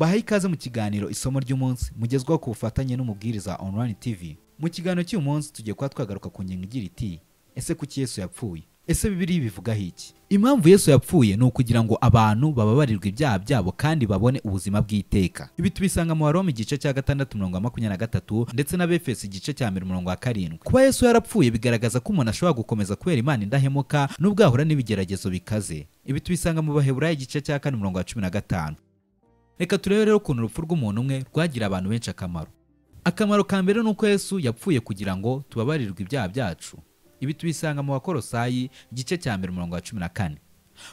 mbahaye ikaze mu kiganiro isomo ry'umunsi mugezwaho ku bufatanye n'umubwiriza online TV. Mu kiganiro cy'uyu munsi tugiye kuba twagaruka ku ngingo igira iti ese kuki Yesu yapfuye? Ese Bibiliya bivugaho iki? Impamvu Yesu yapfuye ni ukugira ngo abantu bababarirwe ibyaha byabo kandi babone ubuzima bw'iteka. Ibi tubisanga mu Waroma igice cya 6:23 ndetse na Efeso igice cya 7:7. Kuba Yesu yarapfuye bigaragaza ko umuntu ashobora gukomeza kubera Imana indahemuka nubwo ahura n'ibigeragezo bikaze. Ibi tubisanga mu Baheburayo igice cya 4:15. Reka turebe rero ukuntu urupfu rw'umuntu umwe rwagira abantu benshi akamaro. Akamaro ka mbere ni uko Yesu yapfuye kugira ngo tubabarirwe ibyaha byacu. Ibi tubisanga mu Bakolosayi igice cya 1:14.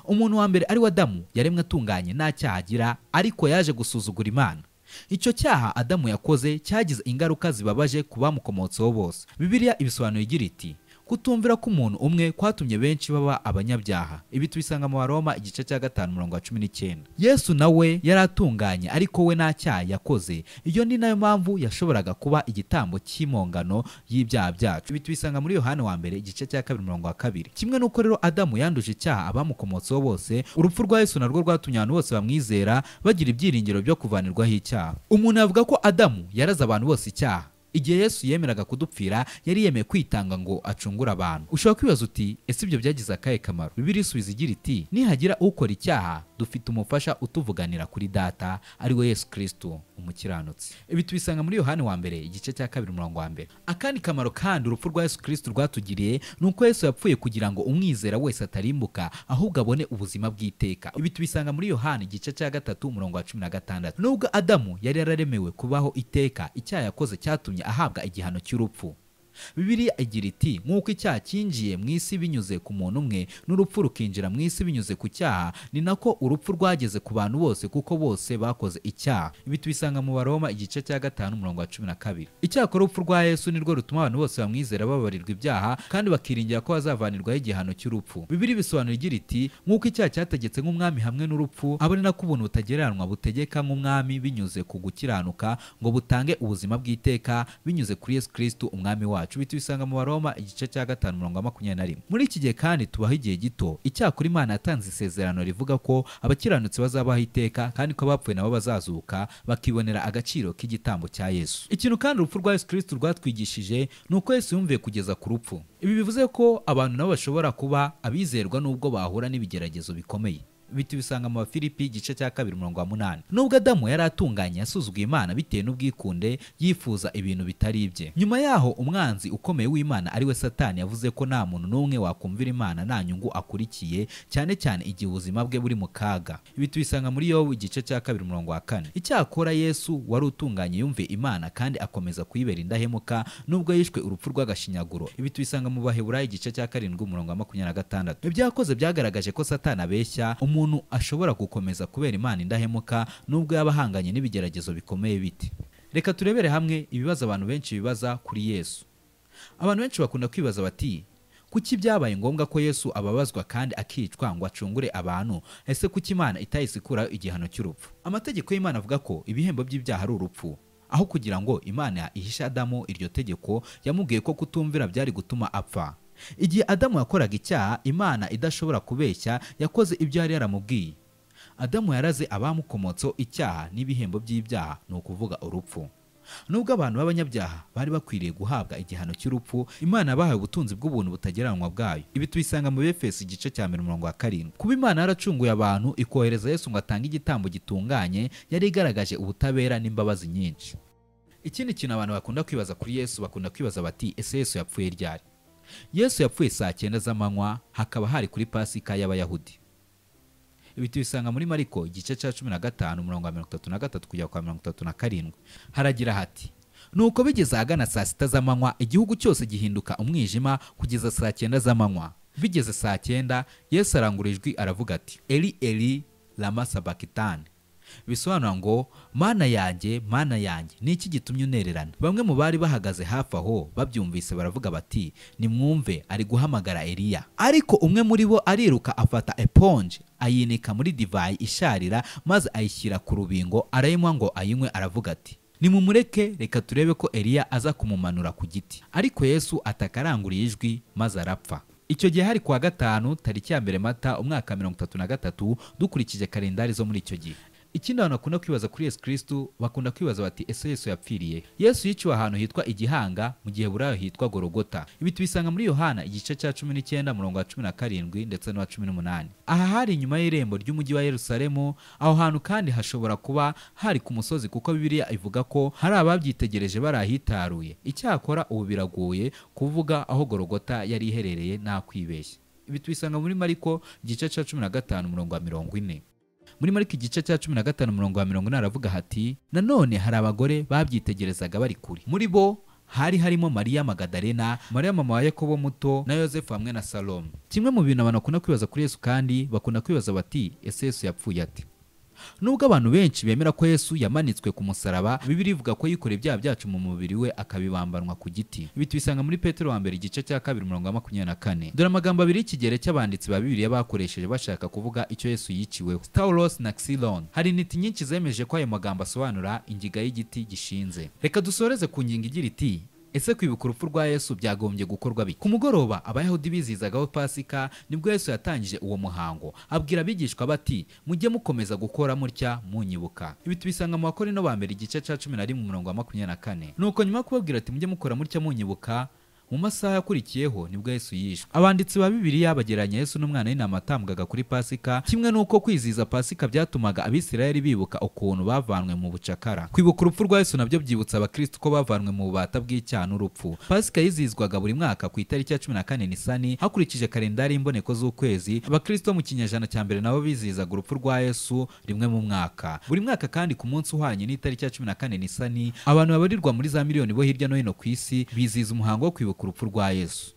Umuntu wa mbere ari wa Adamu yaremwe atunganye nta cyaha agira, ariko yaje gusuzugura Imana. Icyo cyaha Adamu yakoze cyagize ingaruka zibabaje ku bamukomotseho bose. Bibiliya ibisobanura igira iti kutumvira ko umuntu umwe kwatumye benshi baba abanyabyaha. Ibi tubisanga mu Waroma igice cya 5:19. Yesu nawe yaratunganye ariko we nta cyaha yakoze. Iyo ni nayo mpamvu yashoboraga kuba igitambo cy'imongano y'ibyaha byacu. Ibi tubisanga muri Yohana wa mbere igice cya 2:2. Kimwe nuko rero Adamu yanduje icyaha abamukomotseho bose, urupfu rwa Yesu narwo rwatumye abantu bose bamwizera bagira ibyiringiro byo kuvanirwaho icyaha. Umuntu avuga ko Adamu yaraze abantu bose icyaha. Igihe Yesu yemeraga kudupfira yari yemeye kwitanga ngo acungure abantu. Ushobora kwibaza uti ese ibyo byagize akahe kamaro? Bibiliya isubiza igira iti nihagira ukora icyaha dufite umufasha utuvuganira kuri Data ari we Yesu Kristo umukiranutsi. Ibi tubisanga muri Yohana wa mbere igice cya 2:1. Akandi kamaro kandi urupfu rwa Yesu Kristo rwatugiriye nuko Yesu yapfuye kugira ngo umwizera wese atarimbuka ahubwo abone ubuzima bw'iteka. Ibi tubisanga muri Yohana igice cya 3:16. Nubwo Adamu yari yararemewe kubaho iteka, icyaha yakoze cyatumye ahabwa igihano cy'urupfu. Bibiliya igira iti nk'uko icyaha cyinjiye mu isi binyuze ku muntu umwe n'urupfu rukinjira mu isi binyuze ku cyaha, ni nako urupfu rwageze ku bantu bose kuko bose bakoze icyaha. Ibi tubisanga mu Baroma igice cya 5:12. Icyakora urupfu rwa Yesu nirwo rutuma abantu bose bamwizera babarirwa ibyaha kandi bakiringira ko bazavanirwaho igihano cy'urupfu. Bibiliya bisobanura igira iti nk'uko icyaha cyategetse nk'umwami hamwe n'urupfu, abo ni nako ubuntu butagereranwa butegeka nk'umwami binyuze ku gukiranuka ngo butange ubuzima bw'iteka binyuze kuri Yesu Kristo umwami wacu. Bitubisanga mu Baroma igice cya 5:21. Muri iki gihe kandi tubaho igihe gito, icyakora Imana yatanze isezerano rivuga ko abakiranutsi bazabaho iteka kandi ko abapfuye nabo bazazuka bakibonera agaciro k'igitambo cya Yesu. Ikintu kandi urupfu rwa Yesu Kristo rwatwigishije ni uko Yesu yumviye kugeza ku rupfu. Ibi bivuze ko abantu nabo bashobora kuba abizerwa nubwo bahura n'ibigeragezo bikomeye. Bitubisanga mu Bafilipi igice cya 2:8. Nubwo Adamu yari atunganye yasuzuguye Imana bitewe n'ubwikunde yifuza ibintu bitari ibye. Nyuma yaho umwanzi ukomeye w'Imana ari we Satani yavuze ko nta muntu n'umwe wakumvira Imana nta nyungu akurikiye, cyane cyane igihe ubuzima bwe buri mu kaga. Ibi tubisanga muri Yobu igice cya 2:4. Icyakora Yesu wari utunganye yumviye Imana kandi akomeza kuyibera indahemuka nubwo yishwe urupfu rw'agashinyaguro. Ibi tubisanga mu Baheburayo igice cya 7:26. Ibyakoze byagaragaje ko Satani abeshya umuntu ashobora gukomeza kubera Imana indahemuka nubwo yaba ahanganye n'ibigeragezo bikomeye biti. Reka turebere hamwe ibibazo abantu benshi bibaza kuri Yesu. Abantu benshi bakunda kwibaza bati kuki byabaye ngombwa ko Yesu ababazwa kandi akicwa ngo acungure abantu? Ese kuki Imana itayisikuraho igihano cy'urupfu? Amategeko y'Imana avuga ko ibihembo by'ibyaha ari urupfu. Aho kugira ngo Imana ihishe Adamu iryo tegeko, yamubwiye ko kutumvira byari gutuma apfa. Igihe Adamu yakoraga icyaha, Imana idashobora kubeshya yakoze ibyo yari yaramubwiye. Adamu yaraze abamukomotseho icyaha n'ibihembo by'ibyaha, ni ukuvuga urupfu. Nubwo abantu b'abanyabyaha bari bakwiriye guhabwa igihano cy'urupfu, Imana yabahaye ubutunzi bw'ubuntu butagereranwa bwayo. Ibi tubisanga mu Efeso igice cya 7:7. Kuba Imana yaracunguye abantu ikohereza Yesu ngo atange igitambo gitunganye, yari igaragaje ubutabera n'imbabazi nyinshi. Ikindi kintu abantu bakunda kwibaza kuri Yesu, bakunda kwibaza bati ese Yesu yapfuye ryari? Yesu yapfuye saa 9 z'amanywa, hakaba hari kuri Pasika y'Abayahudi. Ibi tubisanga muri Mariko igice cya 15:33 kugera kwa 37. Haragira hati nuko bigeze ahagana saa 6 z'amanywa igihugu cyose gihinduka umwijima kugeza saa 9 z'amanywa. Bigeze saa 9 Yesu arangurura ijwi aravuga ati Eli Eli lama sabakitani. Bisobanura ngo Mana yanjye ni iki gitumye untererana? Bamwe mu bari bahagaze hafi aho babyumvise baravuga bati nimwumve ari guhamagara Eliya. Ariko umwe muri bo ariruka afata eponge ayinika muri divayi isharira maze ayishyira ku rubingo arayinywa ngo ayinywe, aravuga ati nimumureke reka turebe ko Eliya aza kumumanura ku giti. Ariko Yesu atakaranguriye ijwi maze arapfa. Icyo gihe hari kuwa gatanu tariki ya 1 Mata umwaka 33 dukurikije kalendari zo muri icyo gihe. Ikindi abantu bakunda kwibaza kuri Yesu Kristo, bakunda kwibaza bati ese Yesu yapfiriye? Yesu yiciwe ahantu hitwa igihanga, mu gihe burayo hitwa Gologota. Ibi tubisanga muri Yohana igice cya 19 murongo wa 17 ndetse no 18. Aha hari inyuma y'irembo ry'umujyi wa Yerusalemu. Aho hantu kandi hashobora kuba hari ku musozi, kuko Bibiliya ivuga ko hari ababyitegereje barahitaruye. Icyakora ubu biragoye kuvuga aho Gologota yari iherereye nta kwibeshya. Ibi tubisanga muri Mariko igice cya 15 murongo wa 40. Muri Mariko igice cya 15 murongo wa 40 aravuga hati, nanone hari abagore babyitegerezaga bari kure. Muri bo hari harimo Mariya Magadalena, Mariya mama wa Yakobo muto na Yosefu hamwe na Salome. Kimwe mu bintu abantu bakunda kwibaza kuri Yesu kandi bakunda kwibaza bati ese Yesu yapfuye ate? Nubwo abantu benshi bemera ko Yesu yamanitswe ku musaraba, Bibiliya ivuga ko yikoreye ibyaha byacu mu mubiri we akabibambanwa ku giti. Ibi tubisanga muri Petero wa mbere igice cya 2 murongo wa 24. Dore amagambo abiri y'ikigere cy'abanditsi ba Bibiliya bakoresheje bashaka kuvuga icyo Yesu yiciweho, Staulos na Xylon. Hari intiti nyinshi zemeje ko ayo magambo asobanura ingiga y'igiti gishinze. Reka dusoreze ku ngingo igira iti, ese kwibuka urupfu rwa Yesu byagombye gukorwa biki? Ku mugoroba Abayahudi bizizagaho Pasika, nibwo Yesu yatangije uwo muhango. Abwira abigishwa bati, mujye mukomeza gukora mutya munyibuka. Ibi tubisanga mu Bakorinto ba mbere igice cya 11 murongo wa 24. Nuko nyuma kubabwira ati mujye mukora mutya munyibuka, mu masaha yakurikiyeho nibwo Yesu yishwe. Abanditsi ba Bibiliya bagereranya Yesu n'umwana w'intama atambwaga kuri Pasika, kimwe nuko kwizihiza Pasika byatumaga Abisirayeli bibuka ukuntu bavanwe mu bucakara. Kwibuka urupfu rwa Yesu nabyo byibutsa abakristo ko bavanwe mu bubata bw'icyaha n'urupfu. Pasika yizihizwaga buri mwaka ku itariki ya 14 Nisani hakurikije kalendari y'imboneko z'ukwezi. Abakristo mu kinyejana cya mbere nabo bizihizaga urupfu rwa Yesu rimwe mu mwaka. Buri mwaka kandi ku munsi uhwanye n'itariki ya 14 Nisani, abantu babarirwa muri za miliyoni bo hirya no hino ku isi bizihiza umuhango wo kwibuka urupfu rwa Yesu.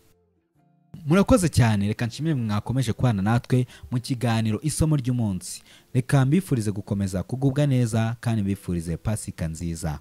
Murakoze cyane, reka nshimire mwakomeje kubana natwe mu kiganiro isomo ry'umunsi. Reka mbifurize gukomeza kugubwa neza kandi mbifurize Pasika nziza.